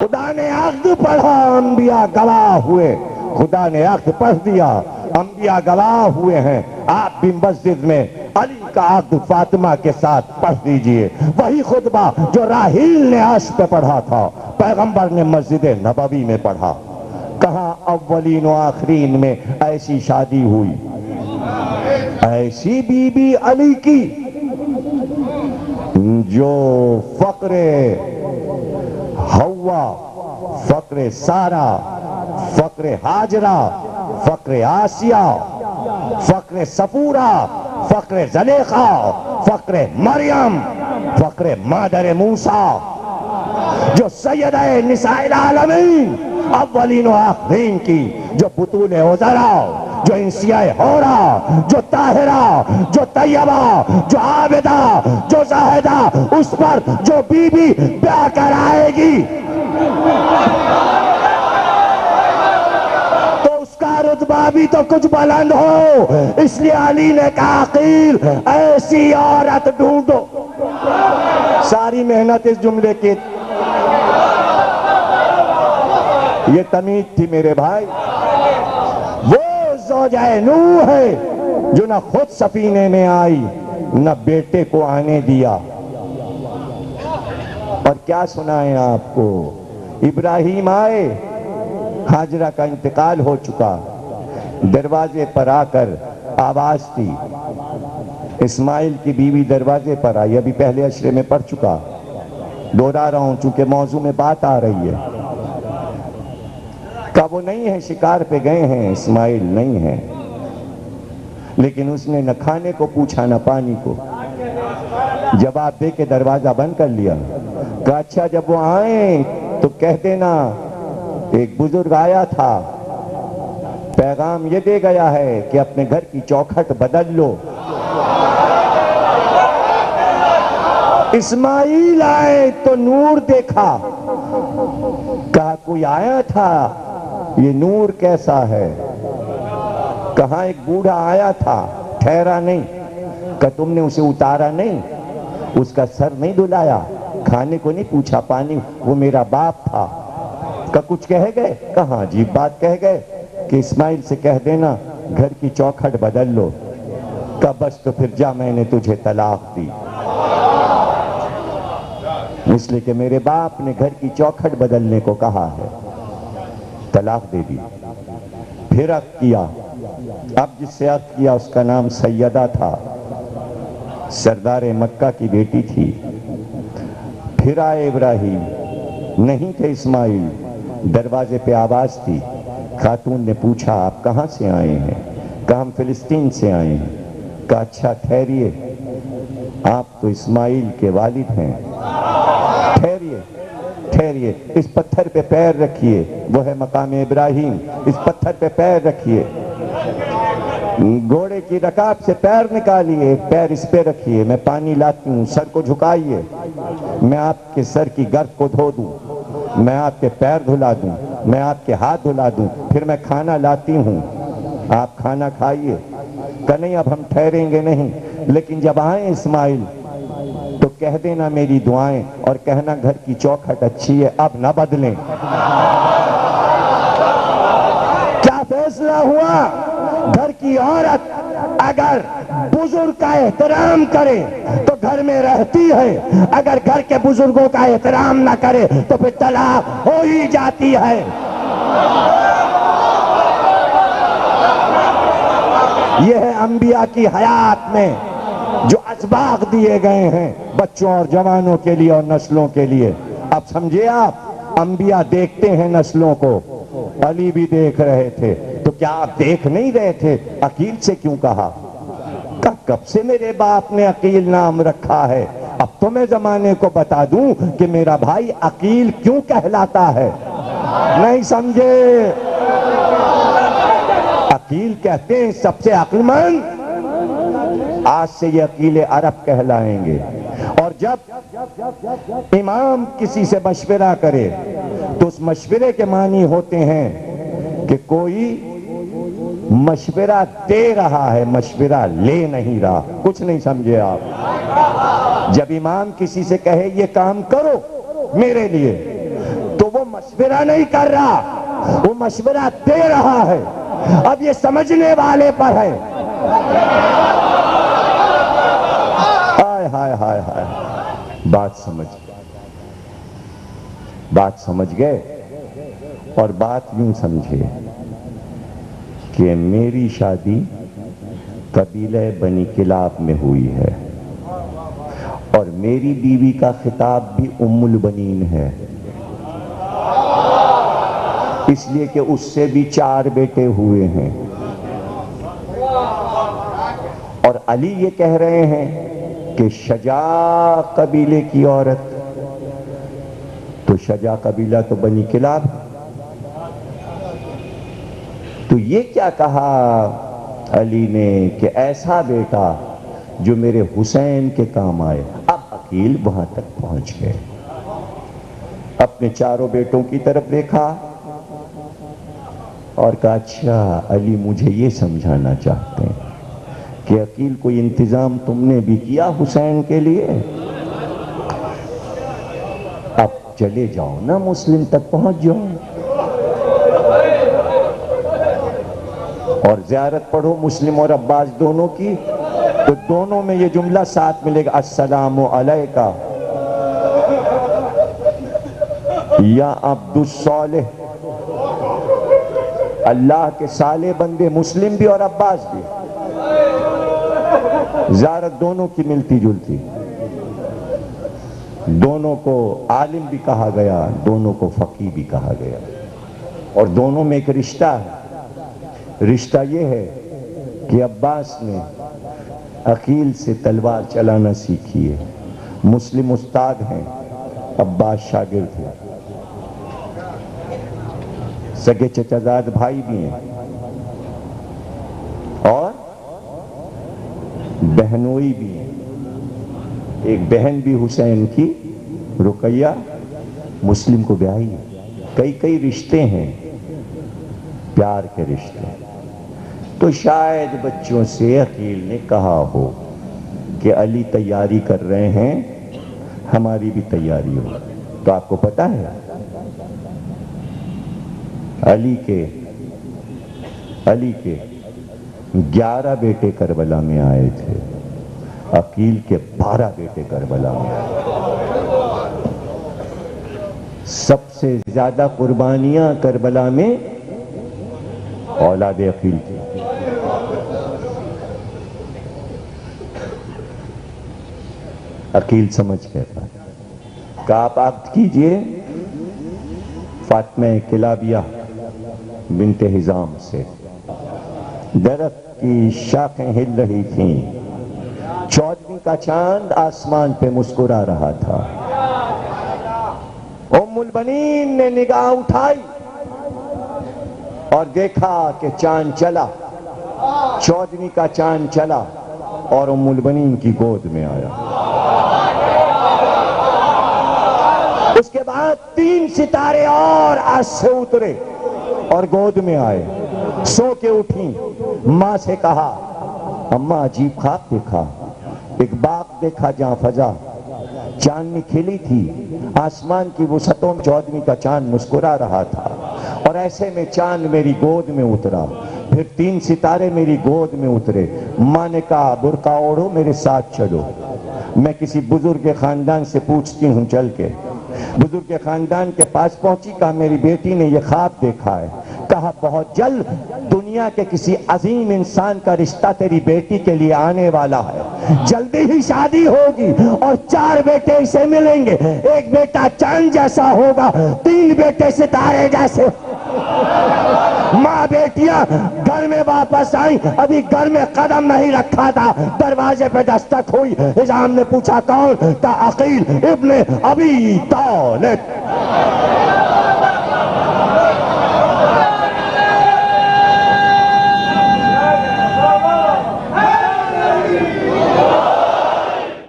خدا نے عقد پڑھا، انبیاء گواہ ہوئے، خدا نے عقد پڑھ دیا، انبیاء گواہ ہوئے ہیں۔ آپ بھی مسجد میں علی کا عقد فاطمہ کے ساتھ پڑھ دیجئے، وہی خطبہ جو راحیل نے عرش پہ پڑھا تھا پیغمبر نے مسجد نبوی میں پڑھا۔ کہاں اولین و آخرین میں ایسی شادی ہوئی، ایسی بی بی علی کی جو فقر حوا، فقر سارا، فقر ہاجرہ، فقر آسیہ، فقر صفورہ، فقر زلیخا، فقر مریم، فقر مادر موسیٰ، جو سیدہ نساء العالمین اولین و آخرین کی، جو بطول عذرا، جو انسیہ حورا، جو طاہرہ، جو طیبہ، جو عابدہ، جو زاہدہ، اس پر جو بی بی بیاہ کر آئے گی تو اس کا رتبہ بھی تو کچھ بلند ہو۔ اس لیے علی نے کہا عقیل ایسی عورت ڈھونڈو۔ ساری محنت اس جملے کی، یہ تمیز تھی میرے بھائی۔ وہ زوجہ نوح ہے جو نہ خود سفینے میں آئی نہ بیٹے کو آنے دیا۔ اور کیا سنائیں آپ کو، ابراہیم آئے، ہاجرہ کا انتقال ہو چکا، دروازے پر آ کر آواز دی، اسماعیل کی بیوی دروازے پر آئی، ابھی پہلے اشرے میں پڑھ چکا، دوہرا رہا ہوں چونکہ موضوع میں بات آ رہی ہے۔ کہ وہ نہیں ہے، شکار پہ گئے ہیں، اسماعیل نہیں ہے، لیکن اس نے نہ کھانے کو پوچھا نہ پانی کو، جواب دے کے دروازہ بند کر لیا۔ کہا اچھا جب وہ آئیں تو کہہ دینا ایک بزرگ آیا تھا، پیغام یہ دے گیا ہے کہ اپنے گھر کی چوکھٹ بدل لو۔ اسماعیل آئے تو نور دیکھا، کہا کوئی آیا تھا، یہ نور کیسا ہے؟ کہاں ایک بوڑھا آیا تھا، ٹھہرا نہیں، کہ تم نے اسے اتارا نہیں، اس کا سر نہیں دھلایا، کھانے کو نہیں پوچھا، پانی، وہ میرا باپ تھا۔ کہ کچھ کہہ گئے؟ کہاں عجیب بات کہہ گئے کہ اسماعیل سے کہہ دینا گھر کی چوکھٹ بدل لو۔ کہ بس تو پھر جا، میں نے تجھے طلاق دی، اس لیے کہ میرے باپ نے گھر کی چوکھٹ بدلنے کو کہا ہے، طلاق دے دی۔ پھر عقد کیا، اب جس سے عقد کیا اس کا نام سیدہ تھا، سردار مکہ کی بیٹی تھی۔ پھر آئے ابراہیم، نہیں تھے اسماعیل، دروازے پہ آواز تھی، خاتون نے پوچھا آپ کہاں سے آئے ہیں؟ کہا ہم فلسطین سے آئے ہیں۔ کہا اچھا ٹھہریے، آپ تو اسماعیل کے والد ہیں، ٹھہریے ٹھہریے، اس پتھر پہ پیر رکھیے، وہ ہے مقام ابراہیم، اس پتھر پہ پیر رکھیے، گھوڑے کی رکاب سے پیر نکالیے، پیر اس پہ رکھیے، میں پانی لاتی ہوں، سر کو جھکائیے، میں آپ کے سر کی گرد کو دھو دوں، میں آپ کے پیر دھلا دوں، میں آپ کے ہاتھ دھلا دوں، پھر میں کھانا لاتی ہوں، آپ کھانا کھائیے۔ کہ نہیں اب ہم ٹھہریں گے نہیں، لیکن جب آئیں اسماعیل تو کہہ دینا میری دعائیں، اور کہنا گھر کی چوکھٹ اچھی ہے، اب نہ بدلیں۔ کیا فیصلہ ہوا؟ گھر کی عورت اگر بزرگ کا احترام کرے تو گھر میں رہتی ہے، اگر گھر کے بزرگوں کا احترام نہ کرے تو پھر طلاق ہو ہی جاتی ہے۔ یہ ہے انبیاء کی حیات میں جو اسباق دیے گئے ہیں بچوں اور جوانوں کے لیے اور نسلوں کے لیے۔ اب سمجھے آپ، انبیاء دیکھتے ہیں نسلوں کو، علی بھی دیکھ رہے تھے، تو کیا آپ دیکھ نہیں رہے تھے؟ عقیل سے کیوں کہا؟ کب سے میرے باپ نے عقیل نام رکھا ہے، اب تو میں زمانے کو بتا دوں کہ میرا بھائی عقیل کیوں کہلاتا ہے۔ نہیں سمجھے؟ عقیل کہتے ہیں سب سے عقل مند، آج سے یہ عقیل عرب کہلائیں گے۔ اور جب امام کسی سے مشورہ کرے تو اس مشورے کے معنی ہوتے ہیں کہ کوئی مشورہ دے رہا ہے، مشورہ لے نہیں رہا۔ کچھ نہیں سمجھے آپ؟ جب امام کسی سے کہے یہ کام کرو میرے لیے، تو وہ مشورہ نہیں کر رہا، وہ مشورہ دے رہا ہے، اب یہ سمجھنے والے پر ہے۔ ہائے ہائے ہائے ہائے، بات سمجھ گئے، اور بات یوں سمجھے کہ میری شادی قبیلہ بنی کلاب میں ہوئی ہے، اور میری بیوی کا خطاب بھی ام البنین ہے، اس لیے کہ اس سے بھی 4 بیٹے ہوئے ہیں۔ اور علی یہ کہہ رہے ہیں کہ شجاع قبیلے کی عورت، تو شجاع قبیلہ تو بنی کلاب، تو یہ کیا کہا علی نے کہ ایسا بیٹا جو میرے حسین کے کام آئے۔ اب عقیل وہاں تک پہنچ گئے، اپنے 4 بیٹوں کی طرف دیکھا اور کہا اچھا علی مجھے یہ سمجھانا چاہتے ہیں کہ عقیل کوئی انتظام تم نے بھی کیا حسین کے لیے؟ اب چلے جاؤ نا، مسلم تک پہنچ جاؤ اور زیارت پڑھو مسلم اور عباس دونوں کی، تو دونوں میں یہ جملہ ساتھ ملے گا، السلام علیکہ یا عبد الصالح، اللہ کے صالح بندے، مسلم بھی اور عباس بھی، زیارت دونوں کی ملتی جلتی، دونوں کو عالم بھی کہا گیا، دونوں کو فقیہ بھی کہا گیا، اور دونوں میں ایک رشتہ ہے۔ رشتہ یہ ہے کہ عباس نے عقیل سے تلوار چلانا سیکھی ہے، مسلم استاد ہیں، عباس شاگرد ہیں، سگے چچا زاد بھائی بھی ہیں، اور بہنوئی بھی ہیں۔ ایک بہن بھی حسین کی، رقیہ، مسلم کو بیاہی ہے۔ کئی رشتے ہیں، پیار کے رشتے۔ تو شاید بچوں سے عقیل نے کہا ہو کہ علی تیاری کر رہے ہیں، ہماری بھی تیاری ہو۔ تو آپ کو پتہ ہے علی کے 11 بیٹے کربلا میں آئے تھے، عقیل کے 12 بیٹے کربلا میں آئے۔ سب سے زیادہ قربانیاں کربلا میں اولاد عقیل کی۔ عقیل سمجھ گئے کہ آپ عقد کیجئے فاطمہ کلابیہ بنت حزام سے۔ درخت کی شاخیں ہل رہی تھیں، 14ویں کا چاند آسمان پہ مسکرا رہا تھا۔ ام البنین نے نگاہ اٹھائی اور دیکھا کہ چاند چلا، 14ویں کا چاند چلا اور ام البنین کی گود میں آیا۔ اس کے بعد 3 ستارے اور آج سے اترے اور گود میں آئے۔ سو کے اٹھیں، ماں سے کہا اماں عجیب خواب دیکھا، ایک باغ دیکھا جہاں فضا چاندنی کھلی تھی، آسمان کی وسعتوں میں 14ویں کا چاند مسکرا رہا تھا، اور ایسے میں چاند میری گود میں اترا، پھر 3 ستارے میری گود میں اترے۔ ماں نے کہا برقع اوڑھو میرے ساتھ چلو، میں کسی بزرگ خاندان سے پوچھتی ہوں چل کے۔ بزرگ خاندان کے پاس پہنچی، کہا میری بیٹی نے یہ خواب دیکھا ہے۔ کہا بہت جلد دنیا کے کسی عظیم انسان کا رشتہ تیری بیٹی کے لیے آنے والا ہے، جلدی ہی شادی ہوگی اور 4 بیٹے اسے ملیں گے، ایک بیٹا چاند جیسا ہوگا، 3 بیٹے ستارے جیسے۔ ماں بیٹیاں گھر میں واپس آئیں، ابھی گھر میں قدم نہیں رکھا تھا، دروازے پہ دستک ہوئی۔ حزام نے پوچھا کون؟ کہا عقیل ابن ابی طالب۔